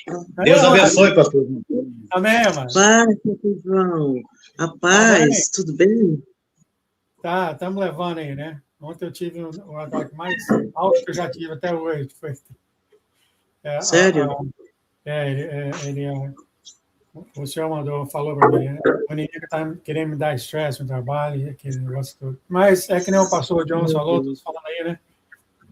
Deus abençoe, pastor. Amém, mano. Paz, pastor João. A paz, tudo bem? Tá, estamos levando aí, né? Ontem eu tive o ataque mais alto que eu já tive até hoje. Foi, Sério? o senhor falou para mim, né? O Ninica está querendo me dar estresse no trabalho, aquele negócio todo. Mas é que nem o pastor Jones falou, todos falando aí, né?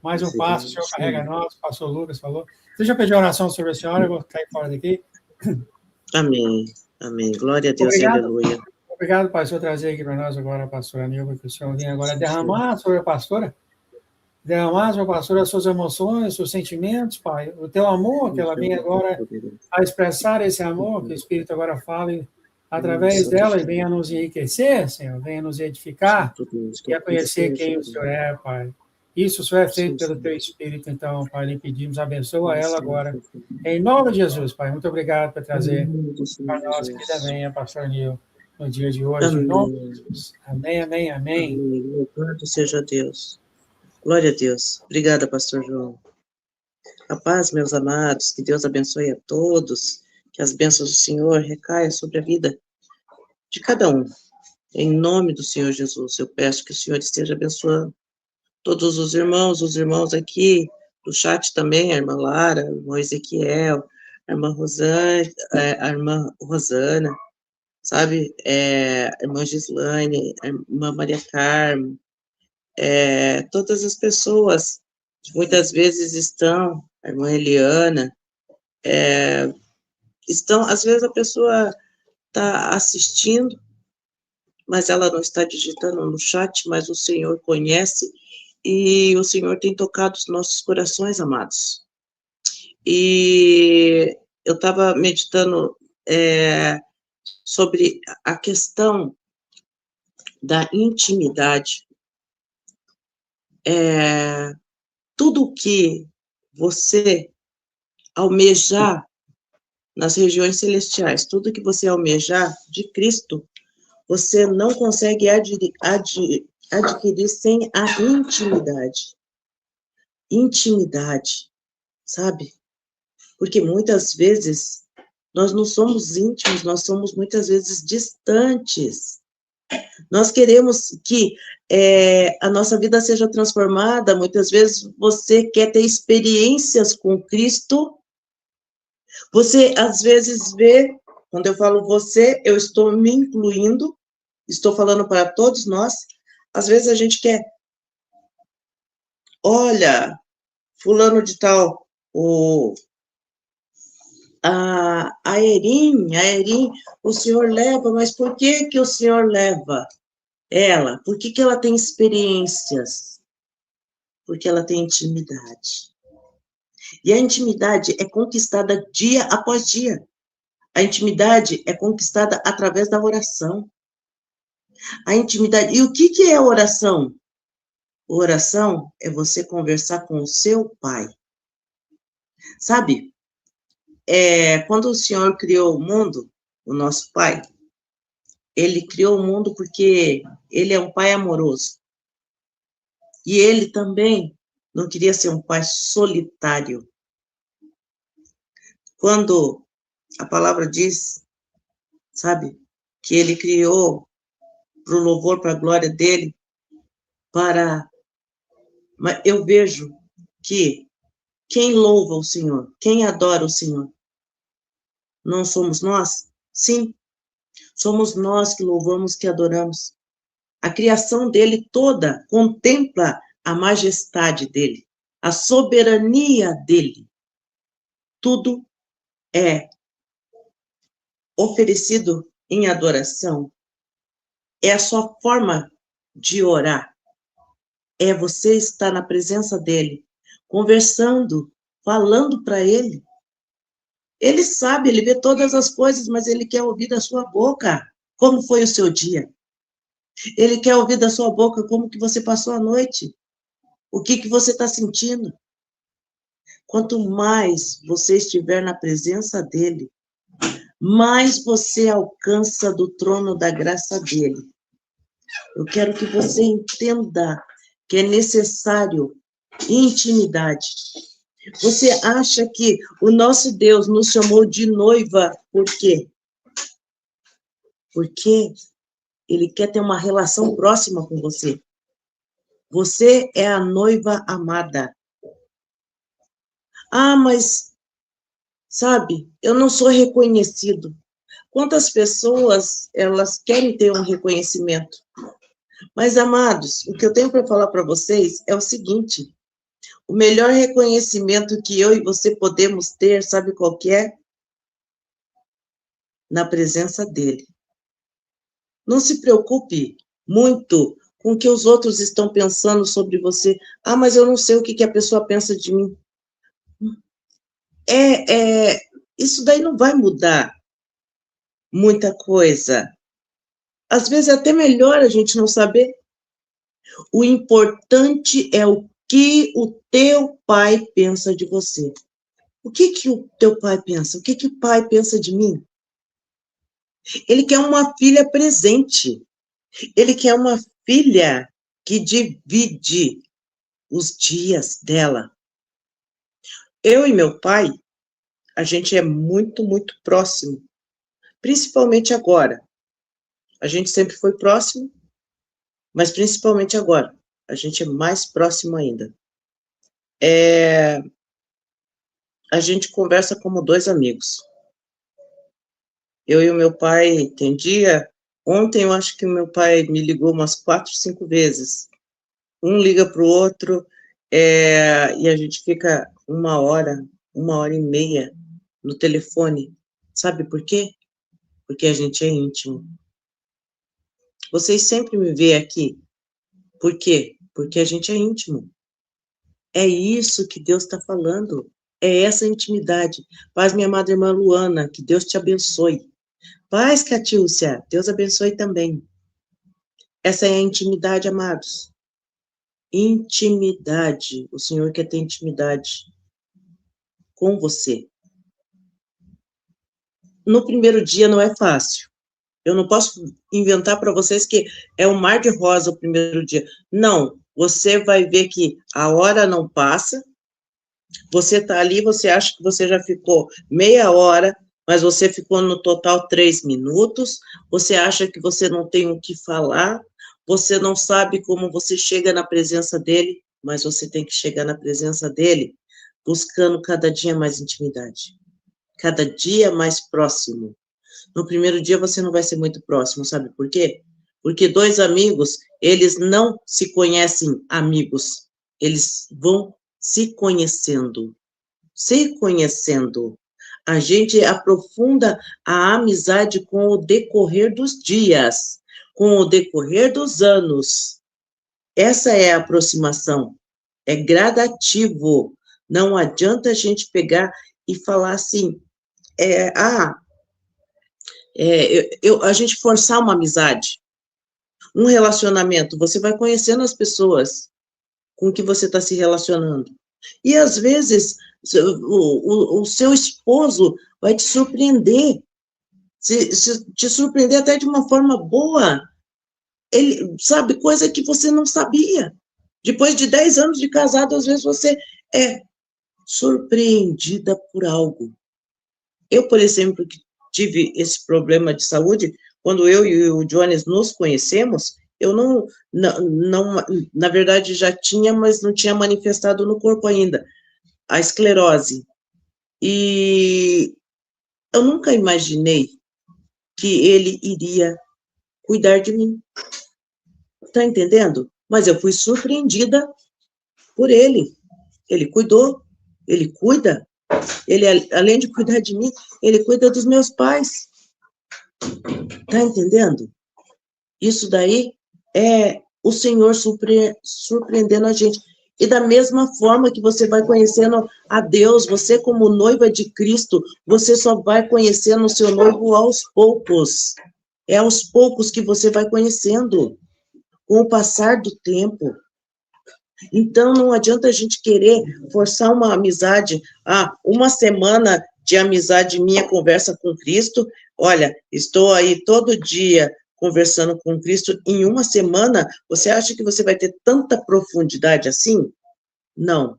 Mais um passo, o senhor carrega nós, o pastor Lucas falou. Deixa eu pedir oração sobre a senhora, eu vou cair fora daqui. Amém, amém. Glória a Deus, Obrigado. aleluia. Obrigado, pai, o senhor trazer aqui para nós agora a pastora Nilva, que o senhor vem agora derramar sobre a pastora, derramar sobre a pastora as suas emoções, os seus sentimentos, pai, o teu amor, que ela vem agora a expressar esse amor, que o Espírito agora fale através dela e venha nos enriquecer, Senhor, venha nos edificar e a conhecer quem o Senhor é, pai. Isso só é feito pelo teu Espírito, então, pai, lhe pedimos, abençoa ela agora. Em nome de Jesus, pai, muito obrigado por trazer para nós aqui também a pastora Nilva no dia de hoje, em nome de Jesus. Amém, amém, amém. Louvado seja Deus. Glória a Deus. Obrigada, pastor João. A paz, meus amados, que Deus abençoe a todos, que as bênçãos do Senhor recaiam sobre a vida de cada um. Em nome do Senhor Jesus, eu peço que o Senhor esteja abençoando todos os irmãos aqui, do chat também, a irmã Lara, o irmão Ezequiel, a irmã Rosana, sabe, a irmã Gislaine, a irmã Maria Carmen, todas as pessoas que muitas vezes estão, a irmã Eliana, estão, às vezes a pessoa está assistindo, mas ela não está digitando no chat, mas o Senhor conhece, e o Senhor tem tocado os nossos corações, amados. E eu estava meditando sobre a questão da intimidade. Tudo que você almejar nas regiões celestiais, tudo que você almejar de Cristo, você não consegue adquirir sem a intimidade. Intimidade, sabe? Porque muitas vezes nós não somos íntimos, nós somos muitas vezes distantes. Nós queremos que a nossa vida seja transformada, muitas vezes você quer ter experiências com Cristo, você às vezes vê, quando eu falo você, eu estou me incluindo, estou falando para todos nós, às vezes a gente quer, olha, fulano de tal, a Erin, o senhor leva, mas por que o senhor leva ela? Por que ela tem experiências? Porque ela tem intimidade. E a intimidade é conquistada dia após dia. A intimidade é conquistada através da oração. A intimidade. E o que é oração? Oração é você conversar com o seu pai. Sabe? Quando o Senhor criou o mundo, o nosso pai, ele criou o mundo porque ele é um pai amoroso. E ele também não queria ser um pai solitário. Quando a palavra diz, sabe, que ele criou para o louvor, para a glória dele, mas eu vejo que quem louva o Senhor, quem adora o Senhor, não somos nós? Sim, somos nós que louvamos, que adoramos. A criação dele toda contempla a majestade dele, a soberania dele. Tudo é oferecido em adoração. É a sua forma de orar. É você estar na presença dele, conversando, falando para ele. Ele sabe, ele vê todas as coisas, mas ele quer ouvir da sua boca como foi o seu dia. Ele quer ouvir da sua boca como que você passou a noite. O que você está sentindo. Quanto mais você estiver na presença dele, mais você alcança do trono da graça dele. Eu quero que você entenda que é necessário intimidade. Você acha que o nosso Deus nos chamou de noiva por quê? Porque Ele quer ter uma relação próxima com você. Você é a noiva amada. Ah, mas, sabe, eu não sou reconhecido. Quantas pessoas, elas querem ter um reconhecimento? Mas, amados, o que eu tenho para falar para vocês é o seguinte: o melhor reconhecimento que eu e você podemos ter, sabe qual que é? Na presença dele. Não se preocupe muito com o que os outros estão pensando sobre você. Ah, mas eu não sei o que a pessoa pensa de mim. Isso daí não vai mudar muita coisa. Às vezes é até melhor a gente não saber. O importante é o que o teu pai pensa de você. O que o teu pai pensa? O que o pai pensa de mim? Ele quer uma filha presente. Ele quer uma filha que divide os dias dela. Eu e meu pai, a gente é muito, muito próximo. Principalmente agora. A gente sempre foi próximo, mas principalmente agora. A gente é mais próximo ainda. A gente conversa como dois amigos. Eu e o meu pai, tem dia... Ontem eu acho que o meu pai me ligou umas 4, 5 vezes. Um liga para o outro, e a gente fica 1h30 no telefone. Sabe por quê? Porque a gente é íntimo. Vocês sempre me veem aqui. Por quê? Porque a gente é íntimo. É isso que Deus está falando. É essa intimidade. Paz, minha amada irmã Luana, que Deus te abençoe. Paz, Catiúcia, Deus abençoe também. Essa é a intimidade, amados. Intimidade. O Senhor quer ter intimidade com você. No primeiro dia não é fácil. Eu não posso inventar para vocês que é um mar de rosa o primeiro dia. Não, você vai ver que a hora não passa, você está ali, você acha que você já ficou meia hora, mas você ficou no total 3 minutos, você acha que você não tem o que falar, você não sabe como você chega na presença dele, mas você tem que chegar na presença dele buscando cada dia mais intimidade, cada dia mais próximo. No primeiro dia você não vai ser muito próximo, sabe por quê? Porque 2 amigos, eles não se conhecem amigos, eles vão se conhecendo. Se conhecendo. A gente aprofunda a amizade com o decorrer dos dias, com o decorrer dos anos. Essa é a aproximação. É gradativo. Não adianta a gente pegar e falar assim, a gente forçar uma amizade, um relacionamento, você vai conhecendo as pessoas com que você está se relacionando. E, às vezes, o seu esposo vai te surpreender, te surpreender até de uma forma boa. Ele sabe coisa que você não sabia. Depois de 10 anos de casado, às vezes você é surpreendida por algo. Eu, por exemplo, que tive esse problema de saúde, quando eu e o Jones nos conhecemos, eu não, na verdade já tinha, mas não tinha manifestado no corpo ainda, a esclerose. E eu nunca imaginei que ele iria cuidar de mim. Tá entendendo? Mas eu fui surpreendida por ele. Ele cuidou, ele cuida. Ele, além de cuidar de mim, ele cuida dos meus pais. Tá entendendo? Isso daí é o Senhor surpreendendo a gente. E da mesma forma que você vai conhecendo a Deus, você como noiva de Cristo, você só vai conhecendo o seu noivo aos poucos. É aos poucos que você vai conhecendo, com o passar do tempo. Então, não adianta a gente querer forçar uma amizade. Uma semana de amizade minha, conversa com Cristo. Olha, estou aí todo dia conversando com Cristo. Em uma semana, você acha que você vai ter tanta profundidade assim? Não.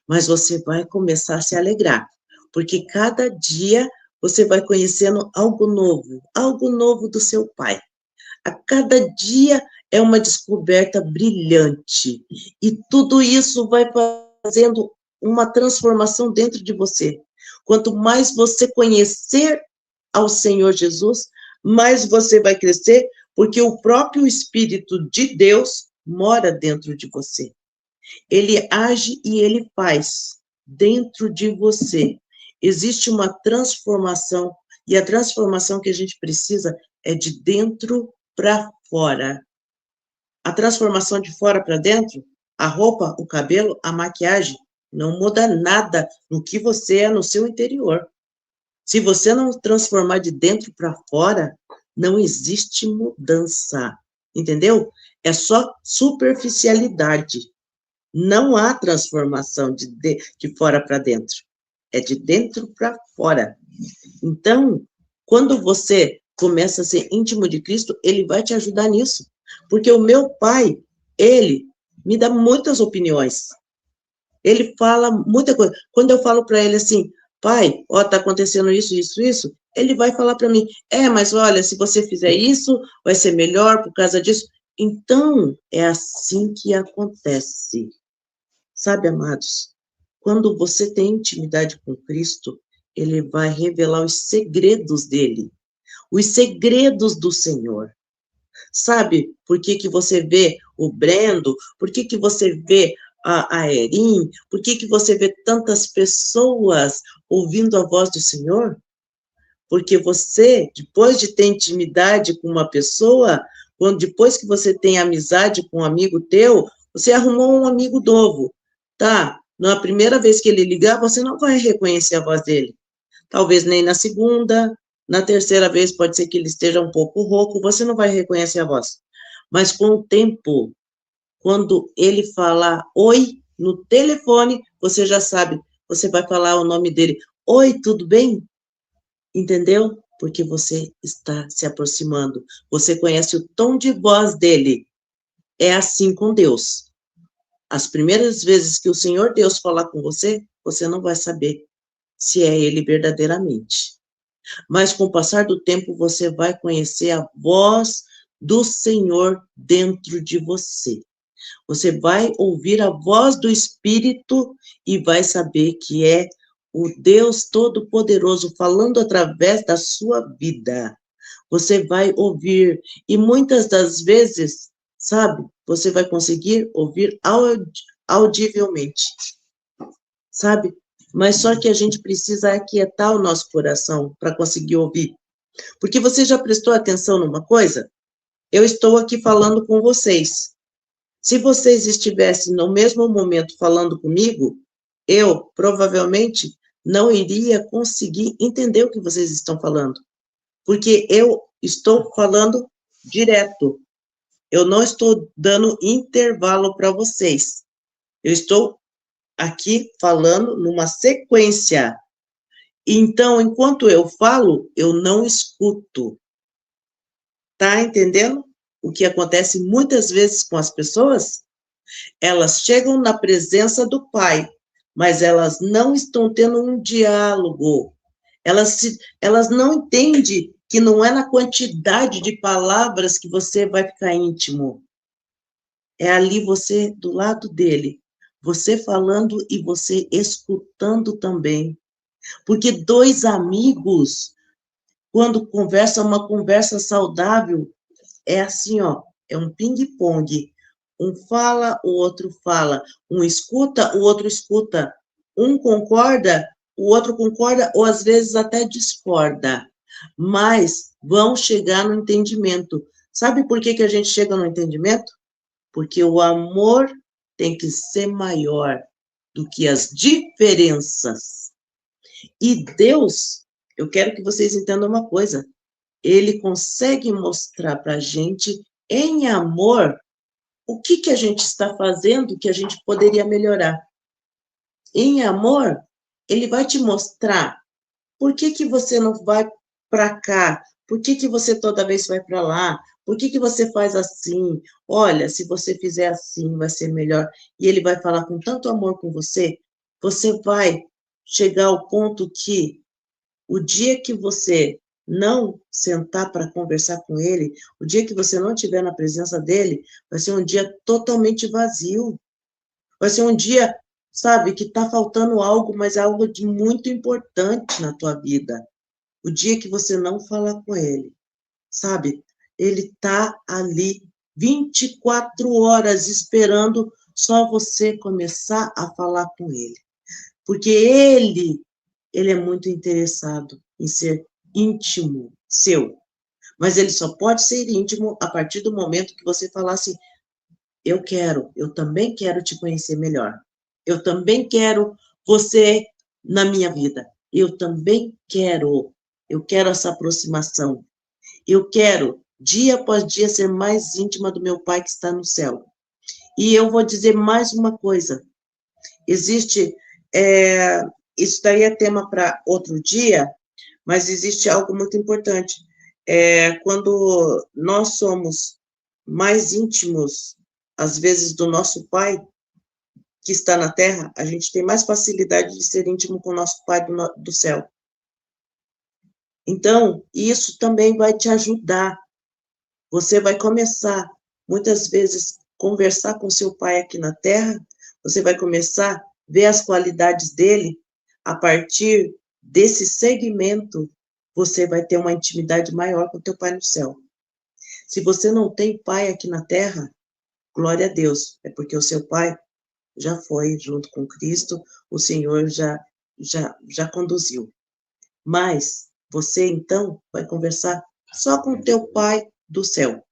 mas você vai começar a se alegrar, porque cada dia você vai conhecendo algo novo do seu pai. A cada dia é uma descoberta brilhante, e tudo isso vai fazendo uma transformação dentro de você. Quanto mais você conhecer ao Senhor Jesus, mais você vai crescer, porque o próprio Espírito de Deus mora dentro de você. Ele age e ele faz dentro de você. Existe uma transformação, e a transformação que a gente precisa é de dentro para fora. A transformação de fora para dentro, a roupa, o cabelo, a maquiagem, não muda nada no que você é no seu interior. Se você não transformar de dentro para fora, não existe mudança, entendeu? É só superficialidade. Não há transformação de fora para dentro. É de dentro para fora. Então, quando você começa a ser íntimo de Cristo, ele vai te ajudar nisso. Porque o meu pai, ele me dá muitas opiniões. Ele fala muita coisa. Quando eu falo para ele assim, pai, ó, tá acontecendo isso, ele vai falar para mim, mas olha, se você fizer isso, vai ser melhor por causa disso. Então, é assim que acontece. Sabe, amados, quando você tem intimidade com Cristo, ele vai revelar os segredos dele, os segredos do Senhor. Sabe por que você vê o Brendo? Por que você vê a Erin? Por que você vê tantas pessoas ouvindo a voz do Senhor? Porque você, depois de ter intimidade com uma pessoa, depois que você tem amizade com um amigo teu, você arrumou um amigo novo, tá? Na primeira vez que ele ligar, você não vai reconhecer a voz dele. Talvez nem na segunda, na terceira vez pode ser que ele esteja um pouco rouco, você não vai reconhecer a voz. Mas com o tempo, quando ele falar oi no telefone, você já sabe, você vai falar o nome dele. Oi, tudo bem? Entendeu? Porque você está se aproximando. Você conhece o tom de voz dele. É assim com Deus. As primeiras vezes que o Senhor Deus falar com você, você não vai saber se é ele verdadeiramente. Mas com o passar do tempo, você vai conhecer a voz do Senhor dentro de você. Você vai ouvir a voz do Espírito e vai saber que é o Deus Todo-Poderoso falando através da sua vida. Você vai ouvir, e muitas das vezes, sabe, você vai conseguir ouvir audivelmente, sabe? Mas só que a gente precisa aquietar o nosso coração para conseguir ouvir. Porque você já prestou atenção numa coisa? Eu estou aqui falando com vocês. Se vocês estivessem no mesmo momento falando comigo, eu provavelmente não iria conseguir entender o que vocês estão falando. Porque eu estou falando direto. Eu não estou dando intervalo para vocês. Eu estou aqui falando numa sequência. Então, enquanto eu falo, eu não escuto. Tá entendendo o que acontece muitas vezes com as pessoas? Elas chegam na presença do Pai, mas elas não estão tendo um diálogo. Elas não entendem que não é na quantidade de palavras que você vai ficar íntimo. É ali você, do lado dele, você falando e você escutando também. Porque dois amigos, quando conversam uma conversa saudável, é assim, ó, é um ping-pong. Um fala, o outro fala. Um escuta, o outro escuta. Um concorda, o outro concorda, ou às vezes até discorda. Mas vão chegar no entendimento. Sabe por que a gente chega no entendimento? Porque o amor tem que ser maior do que as diferenças. E Deus, eu quero que vocês entendam uma coisa, ele consegue mostrar para a gente, em amor, o que a gente está fazendo que a gente poderia melhorar. Em amor, ele vai te mostrar por que você não vai para cá, por que você toda vez vai para lá, por que você faz assim, olha, se você fizer assim, vai ser melhor. E ele vai falar com tanto amor com você, você vai chegar ao ponto que o dia que você não sentar para conversar com ele, o dia que você não estiver na presença dele, vai ser um dia totalmente vazio. Vai ser um dia, sabe, que está faltando algo, mas algo de muito importante na tua vida. O dia que você não falar com ele, sabe? Ele está ali 24 horas esperando só você começar a falar com ele. Porque ele é muito interessado em ser íntimo seu. Mas ele só pode ser íntimo a partir do momento que você falar assim, eu também quero te conhecer melhor. Eu também quero você na minha vida. Eu também quero essa aproximação. Eu quero, dia após dia, ser mais íntima do meu Pai que está no céu. E eu vou dizer mais uma coisa. Existe, isso daí é tema para outro dia, mas existe algo muito importante. Quando nós somos mais íntimos, às vezes, do nosso Pai, que está na terra, a gente tem mais facilidade de ser íntimo com o nosso Pai do céu. Então, isso também vai te ajudar. Você vai começar, muitas vezes, conversar com seu Pai aqui na terra, você vai começar a ver as qualidades dele, a partir desse segmento, você vai ter uma intimidade maior com teu Pai no céu. Se você não tem Pai aqui na terra, glória a Deus, é porque o seu Pai já foi junto com Cristo, o Senhor já conduziu. Mas você, então, vai conversar só com o teu Pai do céu.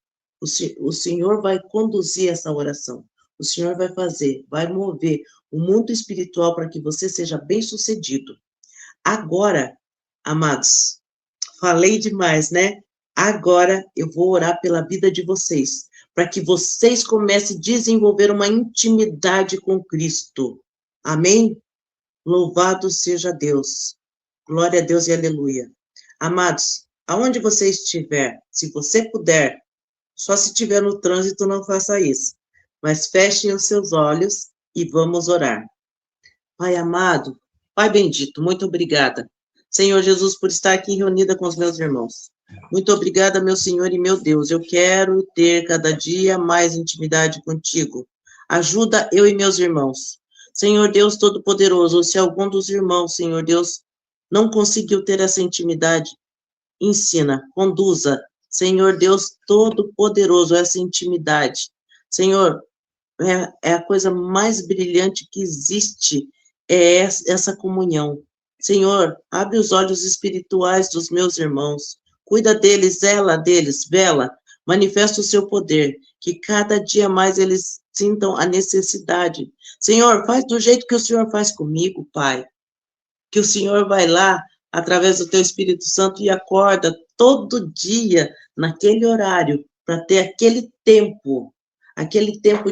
O Senhor vai conduzir essa oração. O Senhor vai fazer, vai mover o mundo espiritual para que você seja bem-sucedido. Agora, amados, falei demais, né? Agora eu vou orar pela vida de vocês, para que vocês comecem a desenvolver uma intimidade com Cristo. Amém? Louvado seja Deus. Glória a Deus e aleluia. Amados, aonde você estiver, se você puder, só se estiver no trânsito, não faça isso. Mas fechem os seus olhos e vamos orar. Pai amado, Pai bendito, muito obrigada. Senhor Jesus, por estar aqui reunida com os meus irmãos. Muito obrigada, meu Senhor e meu Deus. Eu quero ter cada dia mais intimidade contigo. Ajuda eu e meus irmãos. Senhor Deus Todo-Poderoso, se algum dos irmãos, Senhor Deus, não conseguiu ter essa intimidade, ensina, conduza, Senhor Deus Todo-Poderoso, essa intimidade. Senhor, é a coisa mais brilhante que existe, é essa comunhão. Senhor, abre os olhos espirituais dos meus irmãos, cuida deles, zela deles, vela, manifesta o seu poder, que cada dia mais eles sintam a necessidade. Senhor, faz do jeito que o Senhor faz comigo, Pai, que o Senhor vai lá, através do teu Espírito Santo, e acorda todo dia, naquele horário, para ter aquele tempo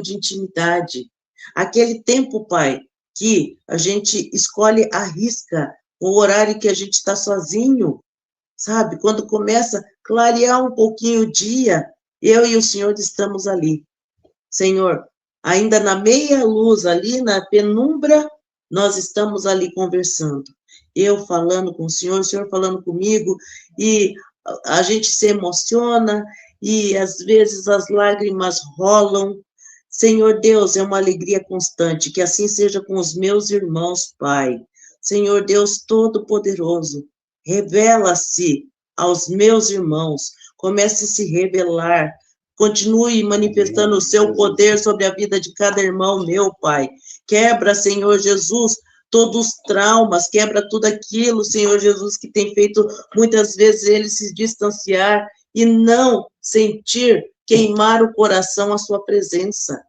de intimidade, aquele tempo, Pai, que a gente escolhe à risca, o horário que a gente está sozinho, sabe? Quando começa a clarear um pouquinho o dia, eu e o Senhor estamos ali. Senhor, ainda na meia luz, ali na penumbra, nós estamos ali conversando. Eu falando com o Senhor falando comigo, e a gente se emociona, e às vezes as lágrimas rolam. Senhor Deus, é uma alegria constante, que assim seja com os meus irmãos, Pai. Senhor Deus Todo-Poderoso, revela-se aos meus irmãos, comece a se revelar, continue manifestando o seu poder sobre a vida de cada irmão meu, Pai. Quebra, Senhor Jesus, todos os traumas, quebra tudo aquilo, Senhor Jesus, que tem feito muitas vezes eles se distanciar e não sentir, queimar o coração à sua presença.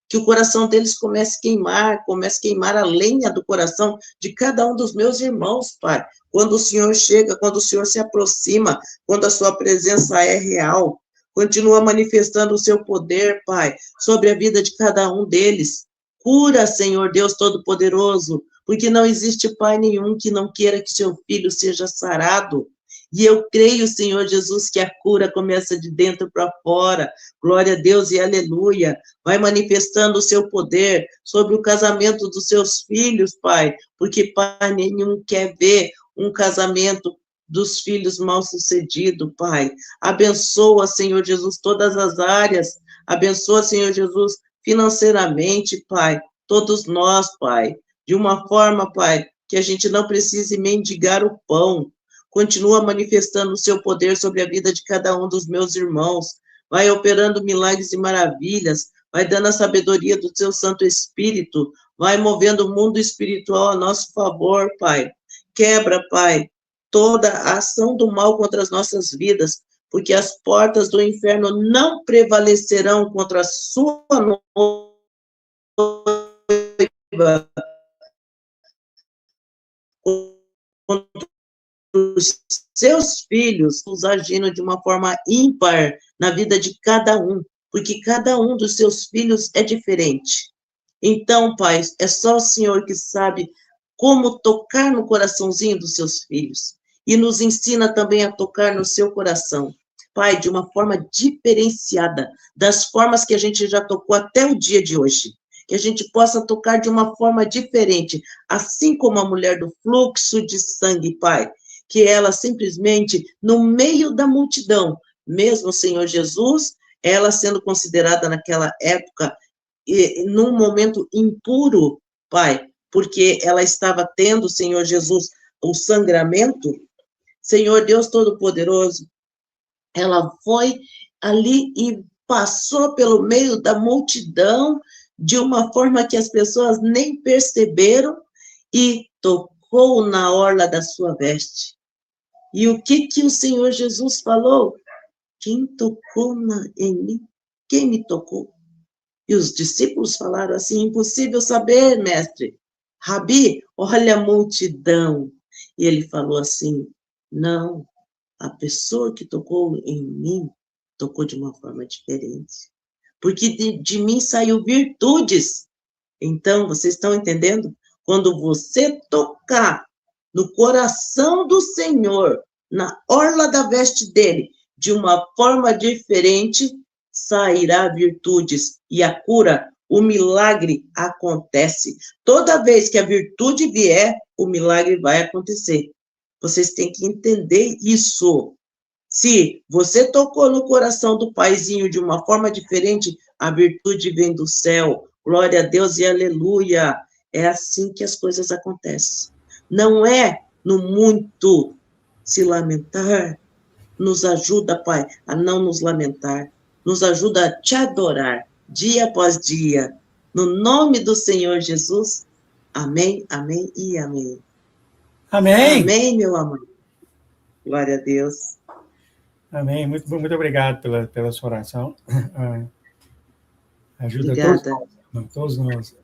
Que o coração deles comece a queimar a lenha do coração de cada um dos meus irmãos, Pai. Quando o Senhor chega, quando o Senhor se aproxima, quando a sua presença é real, continua manifestando o seu poder, Pai, sobre a vida de cada um deles. Cura, Senhor Deus Todo-Poderoso, porque não existe pai nenhum que não queira que seu filho seja sarado. E eu creio, Senhor Jesus, que a cura começa de dentro para fora. Glória a Deus e aleluia. Vai manifestando o seu poder sobre o casamento dos seus filhos, Pai, porque, Pai, nenhum quer ver um casamento dos filhos mal-sucedido, Pai. Abençoa, Senhor Jesus, todas as áreas. Abençoa, Senhor Jesus, financeiramente, Pai. Todos nós, Pai. De uma forma, Pai, que a gente não precise mendigar o pão. Continua manifestando o seu poder sobre a vida de cada um dos meus irmãos. Vai operando milagres e maravilhas. Vai dando a sabedoria do seu Santo Espírito. Vai movendo o mundo espiritual a nosso favor, Pai. Quebra, Pai, toda a ação do mal contra as nossas vidas, porque as portas do inferno não prevalecerão contra a sua noiva, contra os seus filhos, nos agindo de uma forma ímpar na vida de cada um, porque cada um dos seus filhos é diferente. Então, Pai, é só o Senhor que sabe como tocar no coraçãozinho dos seus filhos, e nos ensina também a tocar no seu coração, Pai, de uma forma diferenciada, das formas que a gente já tocou até o dia de hoje, que a gente possa tocar de uma forma diferente, assim como a mulher do fluxo de sangue, Pai, que ela simplesmente, no meio da multidão, mesmo, Senhor Jesus, ela sendo considerada naquela época, num momento impuro, Pai, porque ela estava tendo, Senhor Jesus, o sangramento, Senhor Deus Todo-Poderoso, ela foi ali e passou pelo meio da multidão de uma forma que as pessoas nem perceberam e tocou na orla da sua veste. E o que o Senhor Jesus falou? Quem tocou em mim? Quem me tocou? E os discípulos falaram assim, impossível saber, mestre. Rabi, olha a multidão. E ele falou assim, não, a pessoa que tocou em mim, tocou de uma forma diferente. Porque de mim saiu virtudes. Então, vocês estão entendendo? Quando você tocar no coração do Senhor, na orla da veste dele, de uma forma diferente, sairá virtudes. E a cura, o milagre acontece. Toda vez que a virtude vier, o milagre vai acontecer. Vocês têm que entender isso. Se você tocou no coração do paizinho de uma forma diferente, a virtude vem do céu. Glória a Deus e aleluia. É assim que as coisas acontecem. Não é no muito se lamentar. Nos ajuda, Pai, a não nos lamentar. Nos ajuda a te adorar, dia após dia. No nome do Senhor Jesus. Amém, amém e amém. Amém. Amém, meu amor. Glória a Deus. Amém. Muito obrigado pela sua oração. Ajuda Obrigada. todos nós.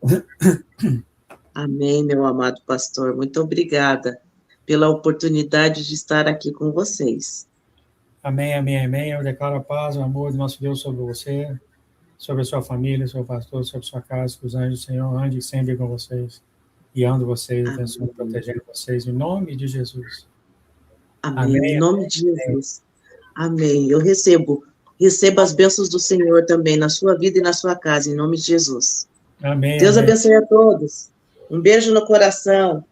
Amém, meu amado pastor. Muito obrigada pela oportunidade de estar aqui com vocês. Amém, amém, amém. Eu declaro a paz, o amor do nosso Deus sobre você, sobre a sua família, sobre o pastor, sobre a sua casa, que os anjos do Senhor andem sempre com vocês, guiando vocês, abençoando, protegendo vocês, em nome de Jesus. Amém. Em nome de Jesus. Amém. Eu recebo as bênçãos do Senhor também na sua vida e na sua casa, em nome de Jesus. Amém. Deus amém. abençoe a todos. Um beijo no coração.